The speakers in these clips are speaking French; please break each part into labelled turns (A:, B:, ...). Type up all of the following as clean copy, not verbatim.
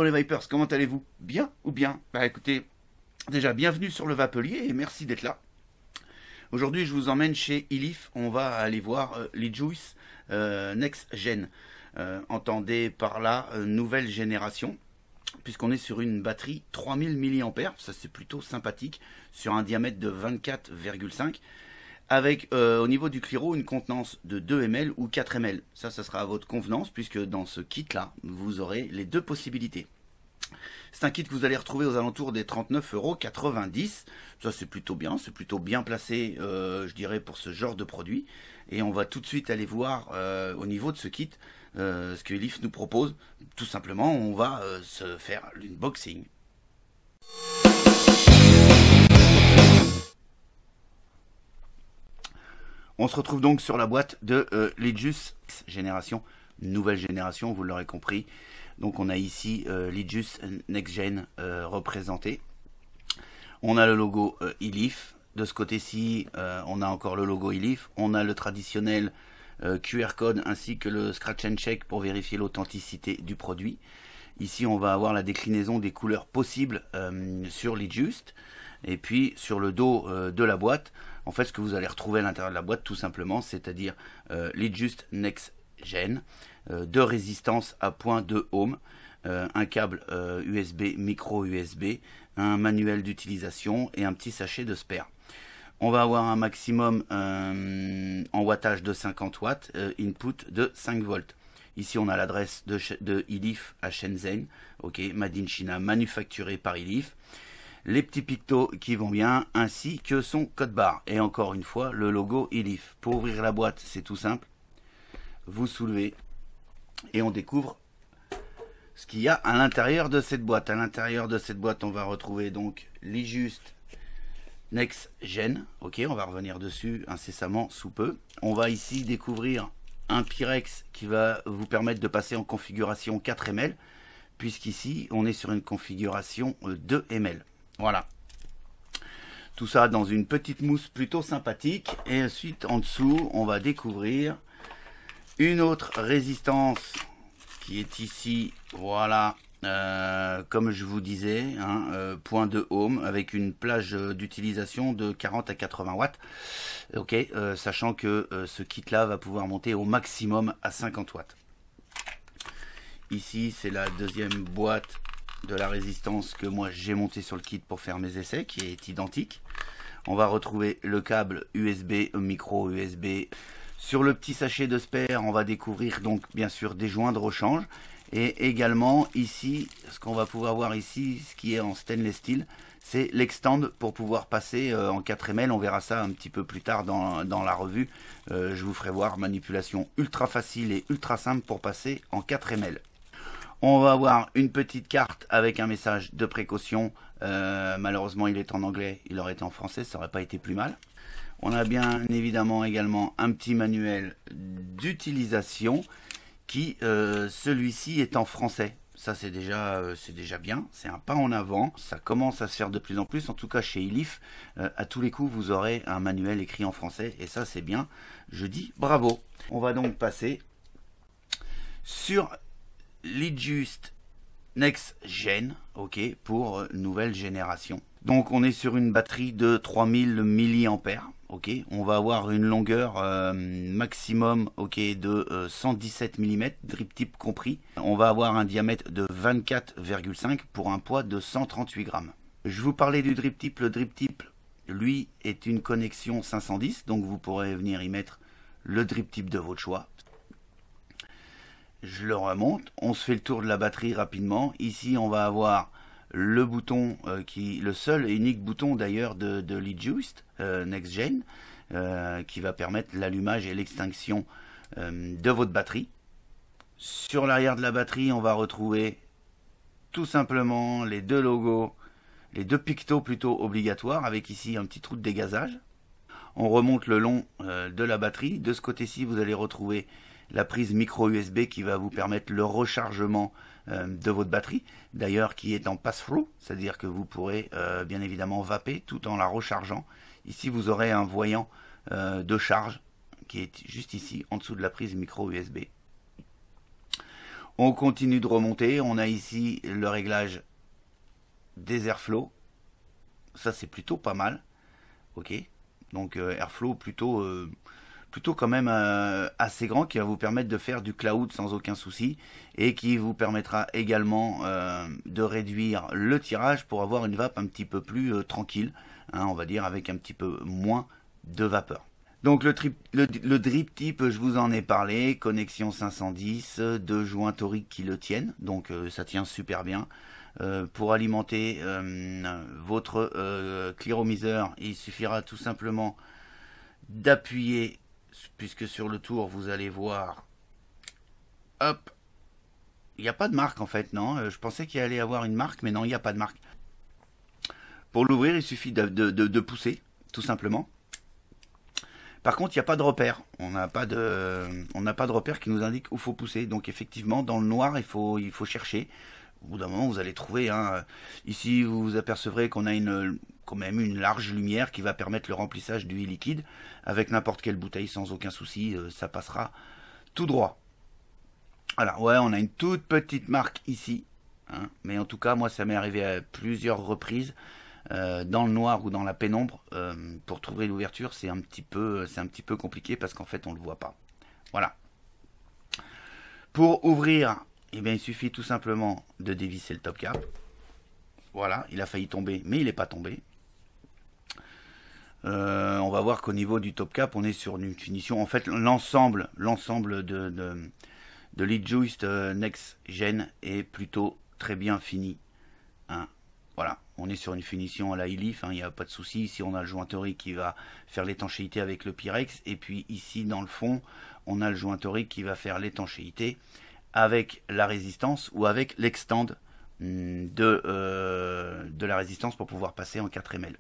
A: Hello les Vipers, comment allez-vous? Bien ou bien? Bah écoutez, déjà bienvenue sur le Vapelier et merci d'être là. Aujourd'hui je vous emmène chez Ilif, on va aller voir l'eJuice Next Gen. Entendez par là nouvelle génération, puisqu'on est sur une batterie 3000 mAh, ça c'est plutôt sympathique, sur un diamètre de 24,5 avec au niveau du Cliro une contenance de 2 ml ou 4 ml. Ça sera à votre convenance, puisque dans ce kit là vous aurez les deux possibilités. C'est un kit que vous allez retrouver aux alentours des 39,90 €. Ça c'est plutôt bien placé je dirais pour ce genre de produit. Et on va tout de suite aller voir au niveau de ce kit ce que Ilif nous propose. Tout simplement on va se faire l'unboxing. On se retrouve donc sur la boîte de l'eJuice génération, nouvelle génération, vous l'aurez compris. Donc on a ici l'eJuice Next Gen représenté. On a le logo Ilif. De ce côté-ci, on a encore le logo Ilif. On a le traditionnel QR code ainsi que le scratch and check pour vérifier l'authenticité du produit. Ici, on va avoir la déclinaison des couleurs possibles sur l'eJuice. Et puis sur le dos de la boîte, en fait ce que vous allez retrouver à l'intérieur de la boîte tout simplement, c'est-à-dire l'eJuice Next Gen, deux résistances à point de ohm, un câble USB, micro USB, un manuel d'utilisation et un petit sachet de spare. On va avoir un maximum en wattage de 50 watts, input de 5 volts. Ici on a l'adresse de Ilif à Shenzhen, ok, made in China, manufacturé par Ilif. Les petits pictos qui vont bien, ainsi que son code barre. Et encore une fois, le logo Ilif. Pour ouvrir la boîte, c'est tout simple. Vous soulevez et on découvre ce qu'il y a à l'intérieur de cette boîte. À l'intérieur de cette boîte, on va retrouver donc l'eJuice Next Gen. Ok, on va revenir dessus incessamment sous peu. On va ici découvrir un Pyrex qui va vous permettre de passer en configuration 4 ml, puisqu'ici, on est sur une configuration 2 ml. Voilà. Tout ça dans une petite mousse plutôt sympathique. Et ensuite, en dessous, on va découvrir une autre résistance qui est ici. Voilà. Comme je vous disais, hein, point de ohm avec une plage d'utilisation de 40 à 80 watts. Ok, sachant que ce kit-là va pouvoir monter au maximum à 50 watts. Ici, c'est la deuxième boîte de la résistance que moi j'ai monté sur le kit pour faire mes essais, qui est identique. On va retrouver le câble USB, micro USB. Sur le petit sachet de spare, on va découvrir donc bien sûr des joints de rechange. Et également ici, ce qu'on va pouvoir voir ici, ce qui est en stainless steel, c'est l'extend pour pouvoir passer en 4 ml. On verra ça un petit peu plus tard dans la revue. Je vous ferai voir manipulation ultra facile et ultra simple pour passer en 4 ml. On va avoir une petite carte avec un message de précaution. Malheureusement, il est en anglais. Il aurait été en français, ça n'aurait pas été plus mal. On a bien évidemment également un petit manuel d'utilisation qui, celui-ci, est en français. Ça, c'est déjà bien. C'est un pas en avant. Ça commence à se faire de plus en plus. En tout cas, chez Ilif, à tous les coups, vous aurez un manuel écrit en français. Et ça, c'est bien. Je dis bravo. On va donc passer sur l'eJuice Next Gen, ok, pour nouvelle génération. Donc on est sur une batterie de 3000 mAh, ok. On va avoir une longueur maximum, ok, de 117 mm, drip tip compris. On va avoir un diamètre de 24,5 pour un poids de 138 grammes. Je vous parlais du drip tip. Le drip tip, lui, est une connexion 510, donc vous pourrez venir y mettre le drip tip de votre choix. Je le remonte, on se fait le tour de la batterie rapidement. Ici, on va avoir le bouton, le seul et unique bouton d'ailleurs de l'eJuice Next Gen, qui va permettre l'allumage et l'extinction de votre batterie. Sur l'arrière de la batterie, on va retrouver tout simplement les deux logos, les deux pictos plutôt obligatoires, avec ici un petit trou de dégazage. On remonte le long de la batterie. De ce côté-ci, vous allez retrouver la prise micro USB qui va vous permettre le rechargement de votre batterie, d'ailleurs qui est en pass-through, c'est-à-dire que vous pourrez bien évidemment vaper tout en la rechargeant. Ici vous aurez un voyant de charge qui est juste ici en dessous de la prise micro USB. On continue de remonter. On a ici le réglage des airflow. Ça, c'est plutôt pas mal. Ok. Donc, airflow plutôt quand même assez grand, qui va vous permettre de faire du cloud sans aucun souci et qui vous permettra également de réduire le tirage pour avoir une vape un petit peu plus tranquille, hein, on va dire avec un petit peu moins de vapeur. Donc le drip type, je vous en ai parlé, connexion 510, deux joints toriques qui le tiennent, donc ça tient super bien. Pour alimenter votre clearomiseur, il suffira tout simplement d'appuyer, puisque sur le tour vous allez voir, hop, il n'y a pas de marque en fait, non, je pensais qu'il allait y avoir une marque, mais non, il n'y a pas de marque. Pour l'ouvrir, il suffit de pousser, tout simplement. Par contre, il n'y a pas de repère. On n'a pas de repère qui nous indique où faut pousser. Donc effectivement, dans le noir, il faut chercher. Au bout d'un moment, vous allez trouver. Hein. Ici, vous vous apercevrez qu'on a quand même une large lumière qui va permettre le remplissage d'huile liquide. Avec n'importe quelle bouteille, sans aucun souci, ça passera tout droit. Voilà, ouais, on a une toute petite marque ici. Hein. Mais en tout cas, moi, ça m'est arrivé à plusieurs reprises. Dans le noir ou dans la pénombre, pour trouver l'ouverture, c'est un petit peu compliqué parce qu'en fait, on ne le voit pas. Voilà. Pour ouvrir, eh bien, il suffit tout simplement de dévisser le top cap. Voilà, il a failli tomber, mais il n'est pas tombé. On va voir qu'au niveau du top cap, on est sur une finition. En fait, l'ensemble de LeadJuice Next Gen est plutôt très bien fini. Hein. Voilà, on est sur une finition à la e-leaf, il n'y a pas de souci. Ici, on a le joint torique qui va faire l'étanchéité avec le Pyrex. Et puis ici, dans le fond, on a le joint torique qui va faire l'étanchéité avec la résistance ou avec l'extend de la résistance pour pouvoir passer en 4 ml.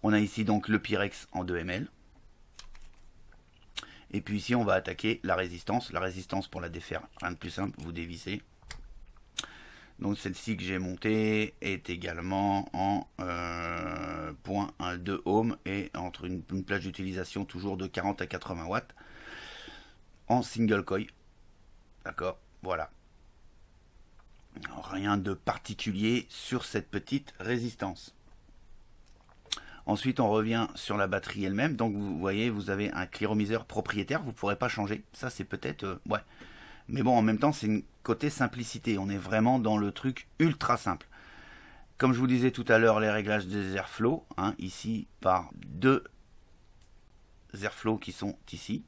A: On a ici donc le Pyrex en 2 ml. Et puis ici, on va attaquer la résistance. La résistance, pour la défaire, rien de plus simple, vous dévissez. Donc celle-ci que j'ai montée est également en 0.12 ohm et entre une plage d'utilisation toujours de 40 à 80 watts en single coil. D'accord, voilà. Rien de particulier sur cette petite résistance. Ensuite, on revient sur la batterie elle-même. Donc vous voyez, vous avez un clearomiseur propriétaire, vous ne pourrez pas changer. Ça, c'est peut-être... ouais. Mais bon, en même temps, c'est une côté simplicité. On est vraiment dans le truc ultra simple. Comme je vous disais tout à l'heure, les réglages des airflow, hein, ici par deux airflow qui sont ici.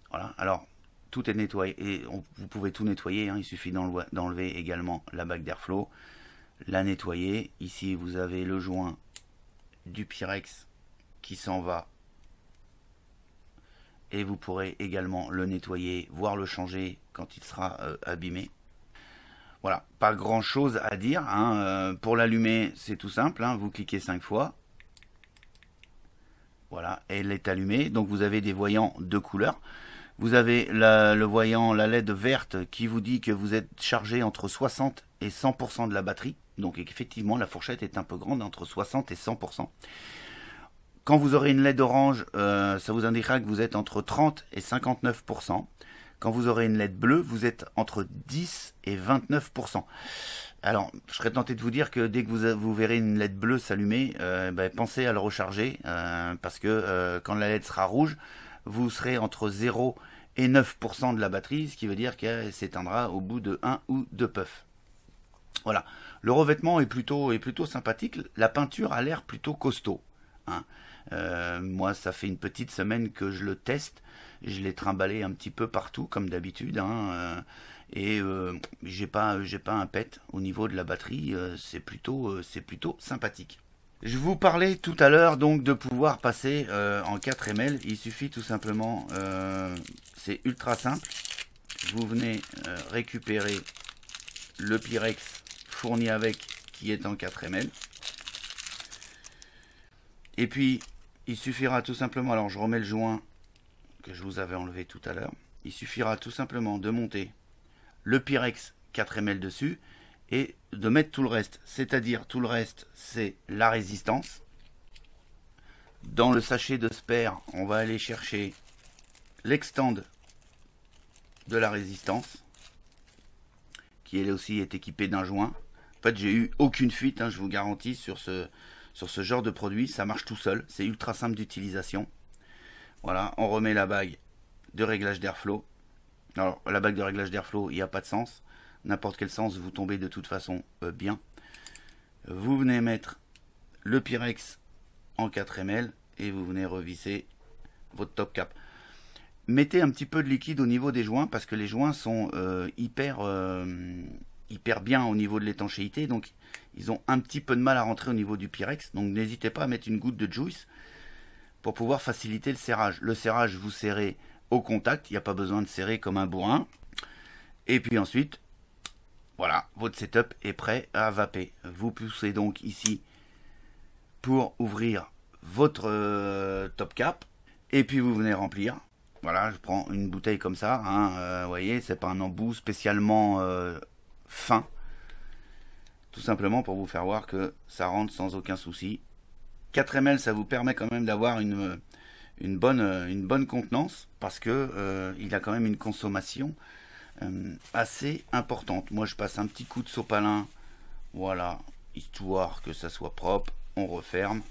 A: Voilà. Alors, tout est nettoyé et vous pouvez tout nettoyer. Hein, il suffit d'enlever également la bague d'airflow, la nettoyer. Ici, vous avez le joint du Pyrex qui s'en va. Et vous pourrez également le nettoyer, voire le changer quand il sera abîmé. Voilà, pas grand chose à dire. Hein. Pour l'allumer, c'est tout simple. Hein. Vous cliquez 5 fois. Voilà, elle est allumée. Donc vous avez des voyants de couleur. Vous avez le voyant, la LED verte qui vous dit que vous êtes chargé entre 60 et 100% de la batterie. Donc effectivement, la fourchette est un peu grande, entre 60 et 100%. Quand vous aurez une LED orange, ça vous indiquera que vous êtes entre 30 et 59%. Quand vous aurez une LED bleue, vous êtes entre 10 et 29%. Alors, je serais tenté de vous dire que dès que vous verrez une LED bleue s'allumer, pensez à le recharger, parce que quand la LED sera rouge, vous serez entre 0 et 9% de la batterie, ce qui veut dire qu'elle s'éteindra au bout de 1 ou 2 puffs. Voilà, le revêtement est plutôt sympathique, la peinture a l'air plutôt costaud. Hein. Moi, ça fait une petite semaine que je le teste. Je l'ai trimballé un petit peu partout, comme d'habitude. Hein, et j'ai pas un pet au niveau de la batterie. C'est plutôt sympathique. Je vous parlais tout à l'heure donc de pouvoir passer en 4 ml. Il suffit tout simplement, c'est ultra simple. Vous venez récupérer le Pyrex fourni avec, qui est en 4 ml. Et puis, il suffira tout simplement, alors je remets le joint que je vous avais enlevé tout à l'heure. Il suffira tout simplement de monter le Pyrex 4 ml dessus et de mettre tout le reste. C'est-à-dire, tout le reste, c'est la résistance. Dans le sachet de spare, on va aller chercher l'extend de la résistance, qui elle aussi est équipée d'un joint. En fait, j'ai eu aucune fuite, hein, je vous garantis, sur ce genre de produit. Ça marche tout seul, c'est ultra simple d'utilisation. Voilà, on remet la bague de réglage d'airflow. Alors, la bague de réglage d'airflow, il n'y a pas de sens. N'importe quel sens, vous tombez de toute façon bien. Vous venez mettre le Pyrex en 4 ml et vous venez revisser votre top cap. Mettez un petit peu de liquide au niveau des joints parce que les joints sont hyper bien au niveau de l'étanchéité, donc ils ont un petit peu de mal à rentrer au niveau du Pyrex, donc n'hésitez pas à mettre une goutte de juice pour pouvoir faciliter le serrage. Le serrage, vous serrez au contact, il n'y a pas besoin de serrer comme un bourrin. Et puis ensuite, voilà, votre setup est prêt à vaper. Vous poussez donc ici pour ouvrir votre top cap, et puis vous venez remplir. Voilà, je prends une bouteille comme ça, hein, vous voyez, c'est pas un embout spécialement fin. Tout simplement pour vous faire voir que ça rentre sans aucun souci. 4 ml, ça vous permet quand même d'avoir une bonne contenance, parce que il a quand même une consommation assez importante. Moi, je passe un petit coup de sopalin, voilà, histoire que ça soit propre. On referme.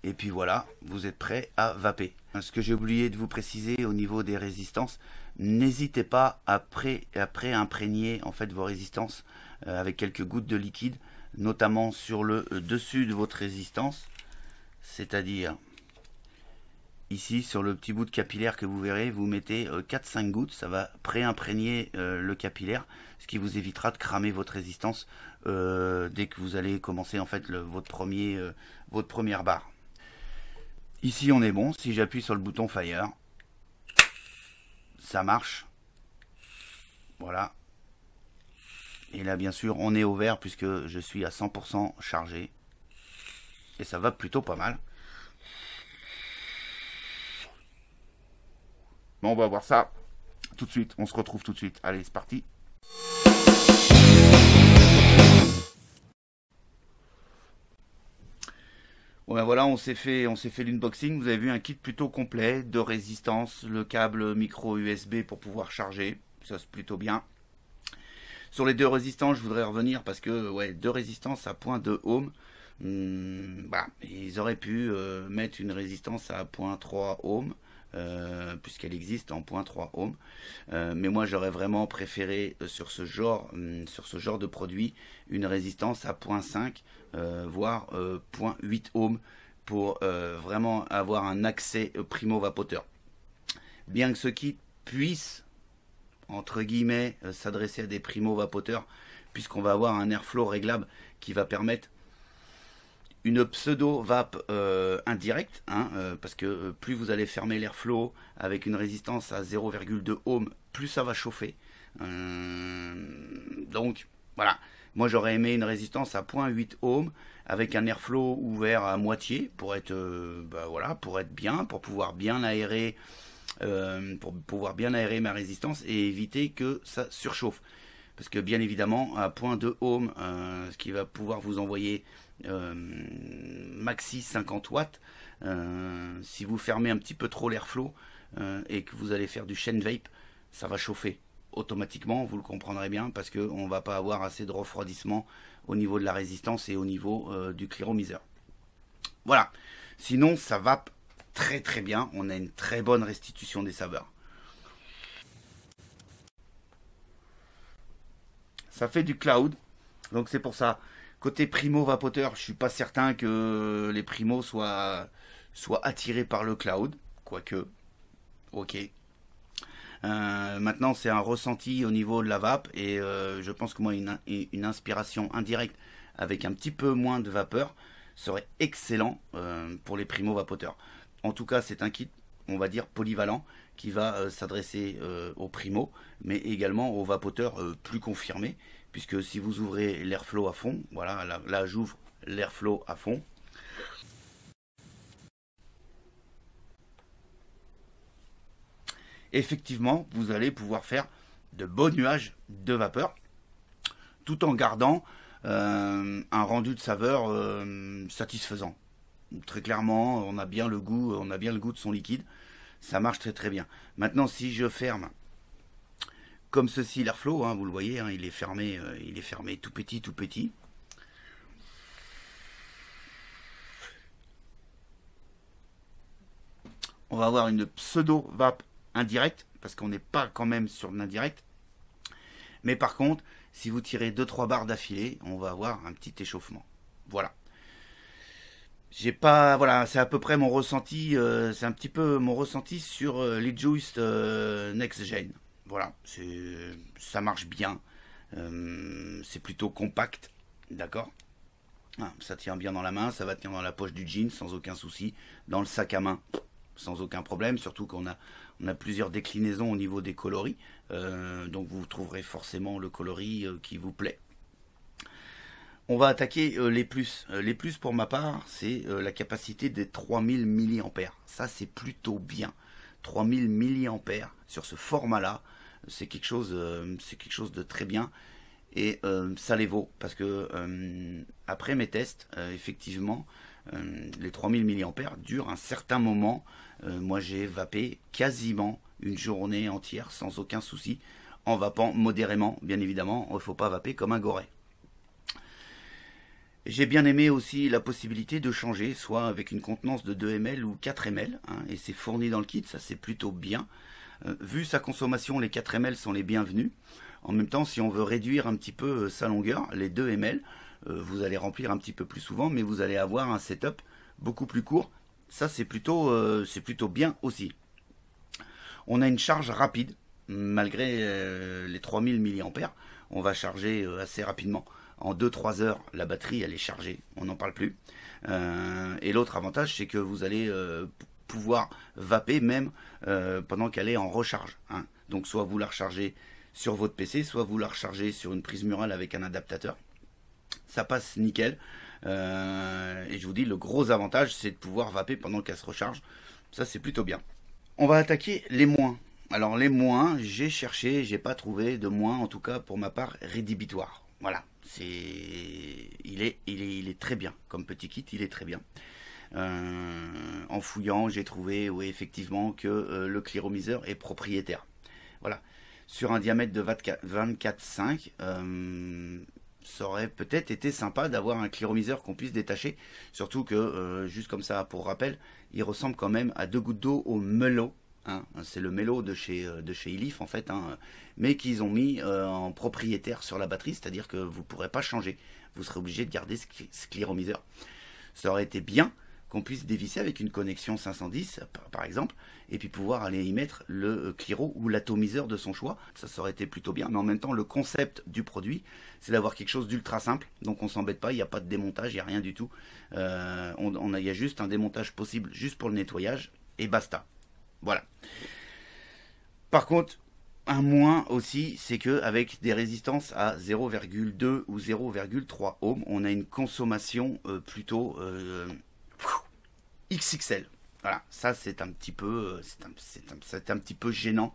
A: Et puis voilà, vous êtes prêt à vaper. Ce que j'ai oublié de vous préciser au niveau des résistances, n'hésitez pas après imprégner en fait vos résistances avec quelques gouttes de liquide, notamment sur le dessus de votre résistance, c'est-à-dire ici sur le petit bout de capillaire que vous verrez, vous mettez 4-5 gouttes, ça va pré-imprégner le capillaire, ce qui vous évitera de cramer votre résistance dès que vous allez commencer en fait votre première barre. Ici on est bon, si j'appuie sur le bouton Fire, ça marche. Voilà. Et là bien sûr on est au vert puisque je suis à 100% chargé. Et ça va plutôt pas mal. Bon, on va voir ça tout de suite, on se retrouve tout de suite. Allez, c'est parti. Bon ben voilà, on s'est fait l'unboxing. Vous avez vu un kit plutôt complet de résistance, le câble micro USB pour pouvoir charger, ça c'est plutôt bien. Sur les deux résistances, je voudrais revenir parce que ouais, deux résistances à 0.2 ohm. Bah, ils auraient pu mettre une résistance à 0.3 ohm. Puisqu'elle existe en 0.3 ohm, mais moi j'aurais vraiment préféré sur ce genre de produit une résistance à 0.5 voire 0.8 ohm pour vraiment avoir un accès primo vapoteur. Bien que ce kit puisse entre guillemets s'adresser à des primo vapoteurs, puisqu'on va avoir un airflow réglable qui va permettre une pseudo vape indirecte, hein, parce que plus vous allez fermer l'airflow avec une résistance à 0,2 ohm, plus ça va chauffer. Donc voilà, moi j'aurais aimé une résistance à 0,8 ohm avec un airflow ouvert à moitié pour être, voilà, pour être bien, pour pouvoir bien aérer, ma résistance et éviter que ça surchauffe. Parce que bien évidemment à 0,2 ohm, ce qui va pouvoir vous envoyer maxi 50 watts, si vous fermez un petit peu trop l'airflow et que vous allez faire du chain vape, ça va chauffer automatiquement, vous le comprendrez bien, parce qu'on va pas avoir assez de refroidissement au niveau de la résistance et au niveau du cléromiseur. Voilà, sinon ça vape très très bien, on a une très bonne restitution des saveurs. Ça fait du cloud, donc c'est pour ça. Côté primo vapoteur, je suis pas certain que les primos soient attirés par le cloud, quoique, ok. Maintenant, c'est un ressenti au niveau de la vape, et je pense que moi, une inspiration indirecte avec un petit peu moins de vapeur serait excellent pour les primo vapoteurs. En tout cas, c'est un kit, on va dire, polyvalent, qui va s'adresser aux primo, mais également aux vapoteurs plus confirmés, puisque si vous ouvrez l'airflow à fond, voilà, là j'ouvre l'airflow à fond. Effectivement, vous allez pouvoir faire de beaux nuages de vapeur, tout en gardant un rendu de saveur satisfaisant. Très clairement, on a bien le goût de son liquide. Ça marche très très bien. Maintenant, si je ferme comme ceci l'airflow, hein, vous le voyez, hein, il est fermé tout petit, tout petit. On va avoir une pseudo vape indirecte, parce qu'on n'est pas quand même sur l'indirect. Mais par contre, si vous tirez 2-3 barres d'affilée, on va avoir un petit échauffement. Voilà. J'ai pas, voilà, c'est à peu près mon ressenti, c'est un petit peu mon ressenti sur les Juice Next Gen. Voilà, ça marche bien, c'est plutôt compact, d'accord. Ah, ça tient bien dans la main, ça va tenir dans la poche du jean sans aucun souci, dans le sac à main sans aucun problème, surtout qu'on a plusieurs déclinaisons au niveau des coloris, donc vous trouverez forcément le coloris qui vous plaît. On va attaquer les plus. Les plus pour ma part, c'est la capacité des 3000 mAh. Ça, c'est plutôt bien. 3000 mAh sur ce format-là, c'est quelque chose de très bien. Et ça les vaut. Parce que après mes tests, effectivement, les 3000 mAh durent un certain moment. Moi, j'ai vapé quasiment une journée entière sans aucun souci. En vapant modérément, bien évidemment. Il ne faut pas vaper comme un goret. J'ai bien aimé aussi la possibilité de changer, soit avec une contenance de 2 ml ou 4 ml, hein, et c'est fourni dans le kit, ça c'est plutôt bien. Vu sa consommation, les 4 ml sont les bienvenus. En même temps, si on veut réduire un petit peu sa longueur, les 2 ml, vous allez remplir un petit peu plus souvent, mais vous allez avoir un setup beaucoup plus court. Ça c'est plutôt bien aussi. On a une charge rapide, malgré les 3000 mAh, on va charger assez rapidement. En 2-3 heures, la batterie elle est chargée, on n'en parle plus. Et l'autre avantage, c'est que vous allez pouvoir vaper même pendant qu'elle est en recharge. Hein. Donc soit vous la rechargez sur votre PC, soit vous la rechargez sur une prise murale avec un adaptateur. Ça passe nickel. Et je vous dis, le gros avantage, c'est de pouvoir vaper pendant qu'elle se recharge. Ça, c'est plutôt bien. On va attaquer les moins. Alors les moins, j'ai cherché, j'ai pas trouvé de moins, en tout cas pour ma part, rédhibitoire. Voilà. Il est très bien, comme petit kit, il est très bien. En fouillant, j'ai trouvé, oui, effectivement, que le cléromiseur est propriétaire. Voilà. Sur un diamètre de 24,5, ça aurait peut-être été sympa d'avoir un cléromiseur qu'on puisse détacher. Surtout que, juste comme ça, pour rappel, il ressemble quand même à 2 gouttes d'eau au Melo. Hein, c'est le Melo de chez Elif en fait, hein, mais qu'ils ont mis en propriétaire sur la batterie, c'est-à-dire que vous ne pourrez pas changer, vous serez obligé de garder ce cléromiseur. Ça aurait été bien qu'on puisse dévisser avec une connexion 510 par exemple, et puis pouvoir aller y mettre le cléro ou l'atomiseur de son choix. Ça aurait été plutôt bien, mais en même temps le concept du produit c'est d'avoir quelque chose d'ultra simple, donc on s'embête pas, il n'y a pas de démontage, il n'y a rien du tout, il y a juste un démontage possible juste pour le nettoyage et basta. Voilà. Par contre, un moins aussi, c'est que avec des résistances à 0,2 ou 0,3 ohms, on a une consommation plutôt XXL. Voilà, ça c'est un petit peu, c'est un petit peu gênant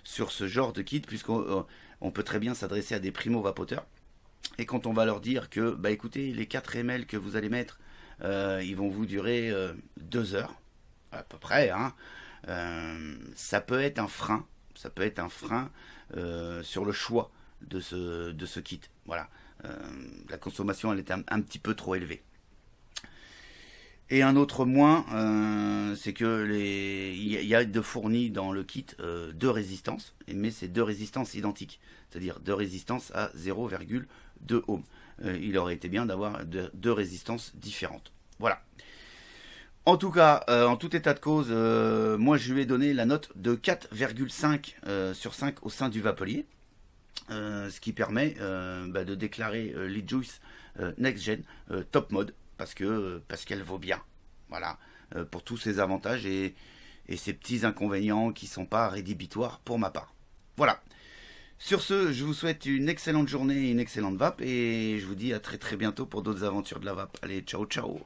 A: sur ce genre de kit, puisqu'on peut très bien s'adresser à des primo-vapoteurs. Et quand on va leur dire que, bah écoutez, les 4 ml que vous allez mettre, ils vont vous durer 2 heures, à peu près, hein. Ça peut être un frein, sur le choix de ce kit. Voilà, la consommation elle est un petit peu trop élevée. Et un autre moins, c'est que il y a de fournis dans le kit 2 résistances, mais c'est 2 résistances identiques, c'est-à-dire 2 résistances à 0,2 ohm. Il aurait été bien d'avoir 2 résistances différentes. Voilà. En tout cas, en tout état de cause, moi je lui ai donné la note de 4,5 sur 5 au sein du Vapelier. Ce qui permet de déclarer LeadJuice Next Gen Top Mode parce qu'elle vaut bien. Voilà, pour tous ses avantages et ses petits inconvénients qui ne sont pas rédhibitoires pour ma part. Voilà. Sur ce, je vous souhaite une excellente journée et une excellente vape et je vous dis à très très bientôt pour d'autres aventures de la vape. Allez, ciao ciao.